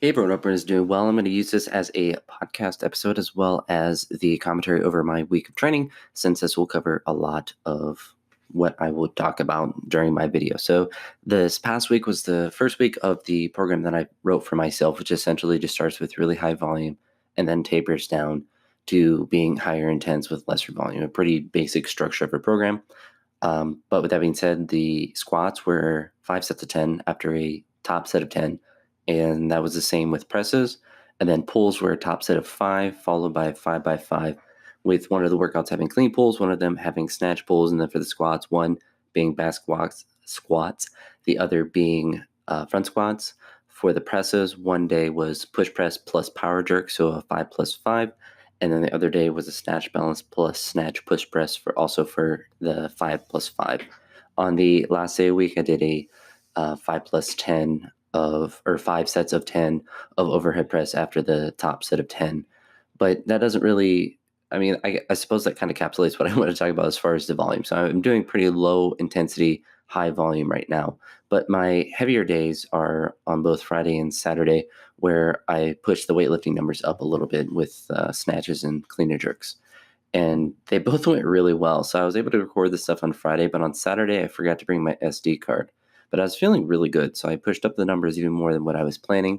Hey everyone, hope everyone's doing well. I'm going to use this as a podcast episode as well as the commentary over my week of training, since this will cover a lot of what I will talk about during my video. So this past week was the first week of the program that I wrote for myself, which essentially just starts with really high volume and then tapers down to being higher intense with lesser volume, a pretty basic structure of a program. But with that being said, the squats were 5 sets of 10 after a top set of 10. And that was the same with presses. And then pulls were a top set of 5, followed by 5 by 5, with one of the workouts having clean pulls, one of them having snatch pulls, and then for the squats, one being back squats, the other being front squats. For the presses, one day was push press plus power jerk, so a 5 plus 5. And then the other day was a snatch balance plus snatch push press for the 5 plus 5. On the last day of the week, I did a 5 plus 10 or 5 sets of 10 of overhead press after the top set of 10. But that doesn't really, I suppose that kind of encapsulates what I want to talk about as far as the volume. So I'm doing pretty low intensity, high volume right now. But my heavier days are on both Friday and Saturday, where I push the weightlifting numbers up a little bit with snatches and clean and jerks. And they both went really well. So I was able to record this stuff on Friday, but on Saturday, I forgot to bring my SD card. But I was feeling really good, so I pushed up the numbers even more than what I was planning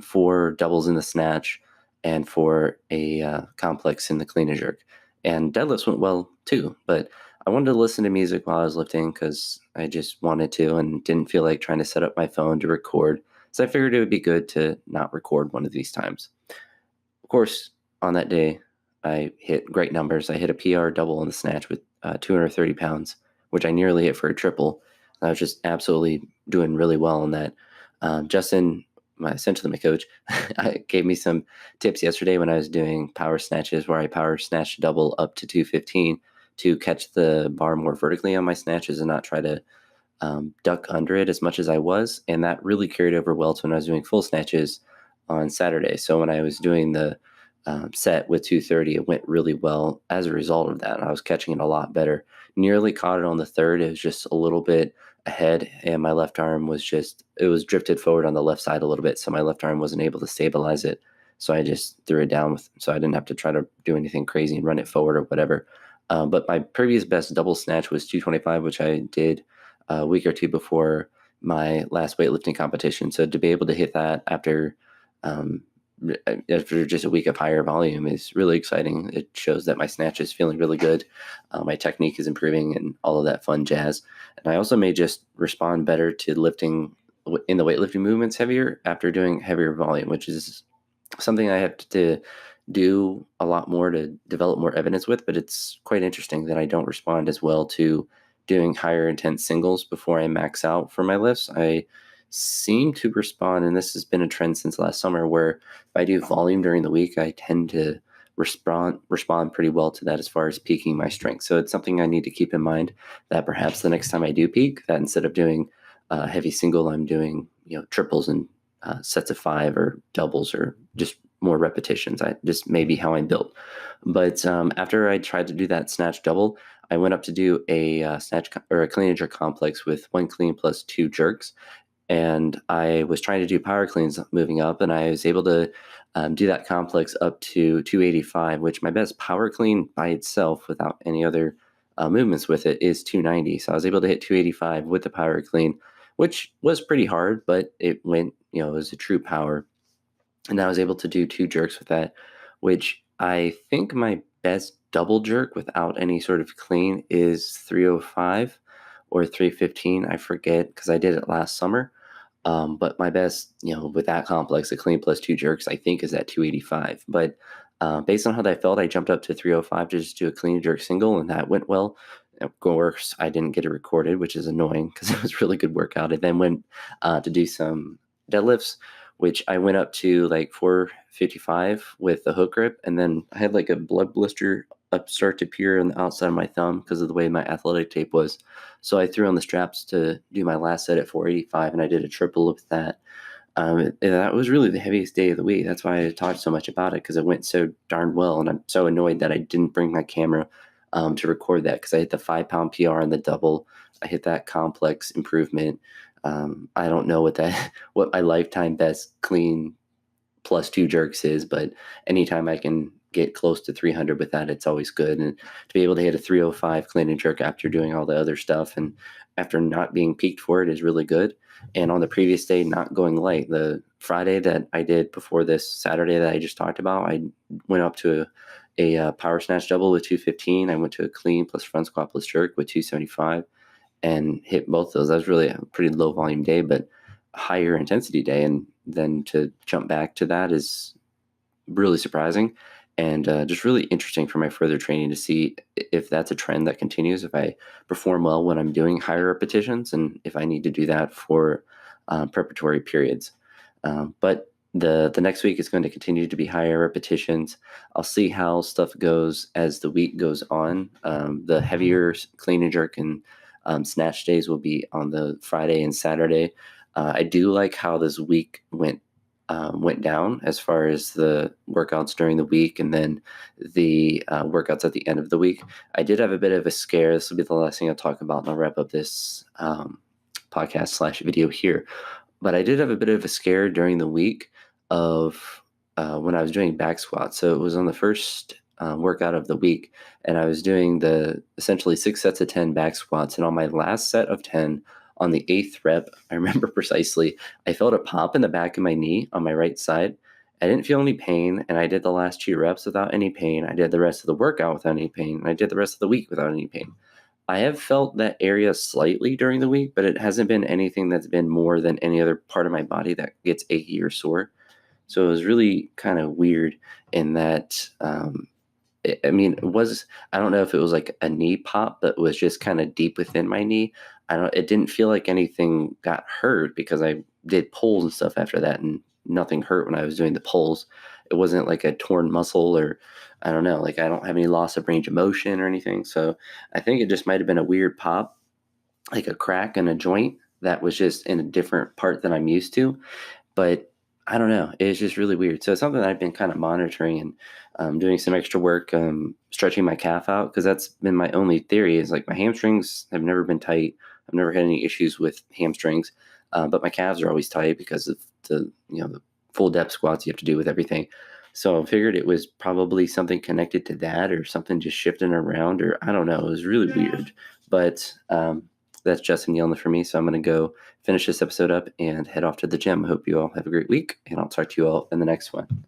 for doubles in the snatch and for a complex in the clean and jerk. And deadlifts went well too, but I wanted to listen to music while I was lifting because I just wanted to and didn't feel like trying to set up my phone to record. So I figured it would be good to not record one of these times. Of course, on that day, I hit great numbers. I hit a PR double in the snatch with 230 pounds, which I nearly hit for a triple. I was just absolutely doing really well on that. Justin, essentially my coach, gave me some tips yesterday when I was doing power snatches where I power snatch double up to 215 to catch the bar more vertically on my snatches and not try to duck under it as much as I was. And that really carried over well to when I was doing full snatches on Saturday. So when I was doing the set with 230, it went really well as a result of that. I was catching it a lot better. Nearly caught it on the third. It was just a little bit ahead, and my left arm was drifted forward on the left side a little bit, so my left arm wasn't able to stabilize it. So I just threw it down so I didn't have to try to do anything crazy and run it forward or whatever. But my previous best double snatch was 225, which I did a week or two before my last weightlifting competition. So to be able to hit that after just a week of higher volume is really exciting. It shows that my snatch is feeling really good. My technique is improving and all of that fun jazz. And I also may just respond better to lifting in the weightlifting movements heavier after doing heavier volume, which is something I have to do a lot more to develop more evidence with, but it's quite interesting that I don't respond as well to doing higher intense singles before I max out for my lifts. I seem to respond, and this has been a trend since last summer, where if I do volume during the week, I tend to respond pretty well to that as far as peaking my strength. So it's something I need to keep in mind, that perhaps the next time I do peak, that instead of doing heavy single, I'm doing triples and sets of 5 or doubles or just more repetitions. I just maybe how I'm built. But after I tried to do that snatch double, I went up to do a snatch or a clean and jerk complex with 1 clean plus 2 jerks. And I was trying to do power cleans moving up, and I was able to do that complex up to 285, which my best power clean by itself without any other movements with it is 290. So I was able to hit 285 with the power clean, which was pretty hard, but it went, it was a true power. And I was able to do 2 jerks with that, which I think my best double jerk without any sort of clean is 305 or 315. I forget because I did it last summer. But my best, with that complex, a clean plus 2 jerks, I think is at 285. But based on how that felt, I jumped up to 305 to just do a clean jerk single, and that went well. Of course, I didn't get it recorded, which is annoying because it was a really good workout. I then went to do some deadlifts, which I went up to like 455 with the hook grip, and then I had like a blood blister start to appear on the outside of my thumb because of the way my athletic tape was. So I threw on the straps to do my last set at 485, and I did a triple with that. And that was really the heaviest day of the week. That's why I talked so much about it, because it went so darn well, and I'm so annoyed that I didn't bring my camera to record that, because I hit the 5-pound PR on the double. I hit that complex improvement. I don't know what my lifetime best clean plus 2 jerks is, but anytime I can get close to 300 with that, it's always good. And to be able to hit a 305 clean and jerk after doing all the other stuff and after not being peaked for it is really good. And on the previous day, not going light. The Friday that I did before this Saturday that I just talked about, I went up to a power snatch double with 215. I went to a clean plus front squat plus jerk with 275 and hit both those. That was really a pretty low volume day, but a higher intensity day. And then to jump back to that is really surprising and just really interesting for my further training to see if that's a trend that continues, if I perform well when I'm doing higher repetitions, and if I need to do that for preparatory periods. But the next week is going to continue to be higher repetitions. I'll see how stuff goes as the week goes on. The heavier clean and jerk and snatch days will be on the Friday and Saturday. I do like how this week went down as far as the workouts during the week and then the workouts at the end of the week. I did have a bit of a scare. This will be the last thing I'll talk about, and I'll wrap up this podcast / video here. But I did have a bit of a scare during the week of when I was doing back squats. So it was on the first workout of the week, and I was doing the essentially 6 sets of 10 back squats. And on my last set of 10, on the 8th rep, I remember precisely, I felt a pop in the back of my knee on my right side. I didn't feel any pain, and I did the last 2 reps without any pain. I did the rest of the workout without any pain, and I did the rest of the week without any pain. I have felt that area slightly during the week, but it hasn't been anything that's been more than any other part of my body that gets achy or sore. So it was really kind of weird in that, I don't know if it was like a knee pop that was just kind of deep within my knee. It didn't feel like anything got hurt because I did pulls and stuff after that, and nothing hurt when I was doing the pulls. It wasn't like a torn muscle or I don't know, like I don't have any loss of range of motion or anything. So I think it just might have been a weird pop, like a crack in a joint that was just in a different part than I'm used to. But I don't know. It's just really weird. So it's something that I've been kind of monitoring and doing some extra work, stretching my calf out, because that's been my only theory is like my hamstrings have never been tight. I've never had any issues with hamstrings, but my calves are always tight because of the full depth squats you have to do with everything. So I figured it was probably something connected to that or something just shifting around, or I don't know. It was really weird. But that's Justin yelling for me. So I'm going to go finish this episode up and head off to the gym. I hope you all have a great week, and I'll talk to you all in the next one.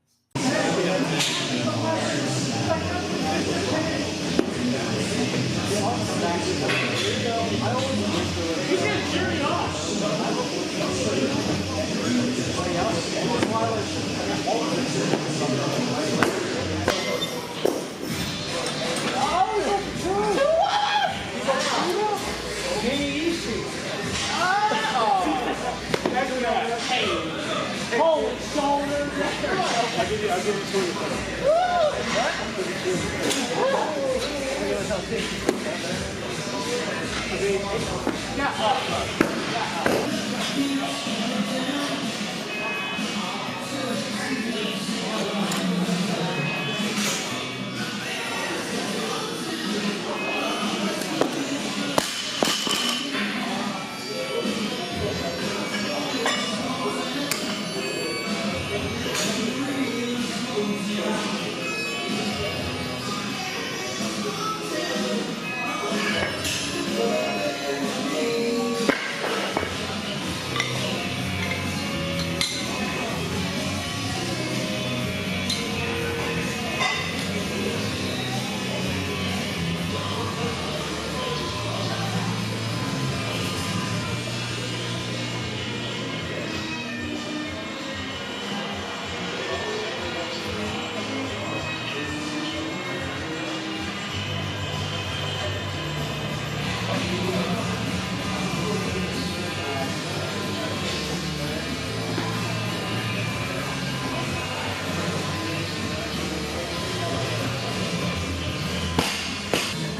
I'll give it to you.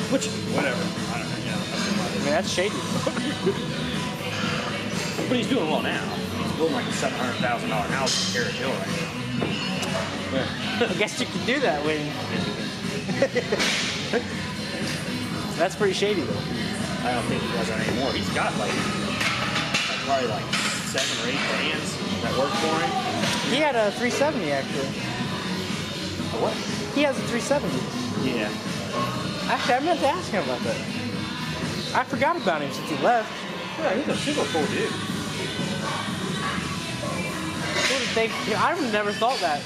Which, whatever. I don't know. I mean, that's shady. But he's doing well now. He's building like a $700,000 house in Carrick Hill right now. I guess you can do that when. That's pretty shady though. I don't think he does that anymore. He's got like probably like 7 or 8 bands that work for him. He had a 370 actually. A what? He has a 370. Yeah. Actually, I meant to ask him about that. I forgot about him since he left. Yeah, he's a super cool dude. Who would think? I would have never thought that.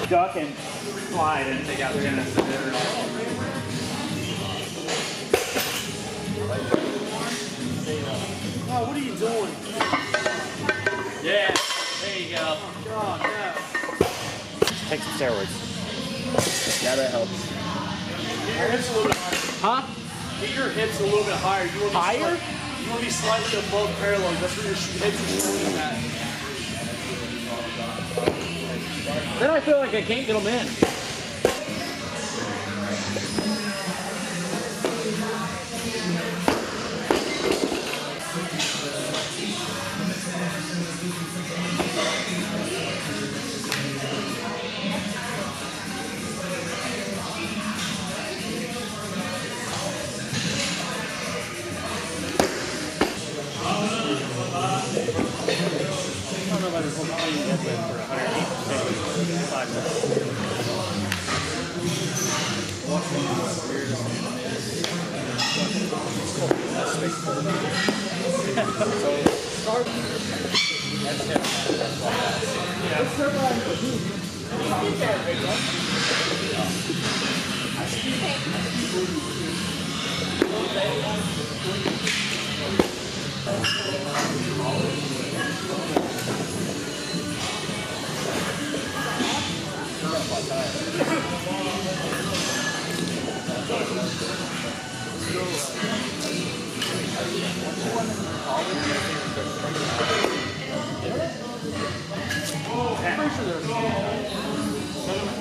Duck and slide and take out the end of the dinner. Oh, what are you doing? Yeah, there you go. Oh, no. Take some steroids. Yeah, that helps. Get your hips a little bit higher. Huh? Get your hips a little bit higher. You want to be Higher? You want to be slightly above parallel. That's where your hips are showing at. Then I feel like I can't get them in.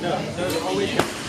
No, always.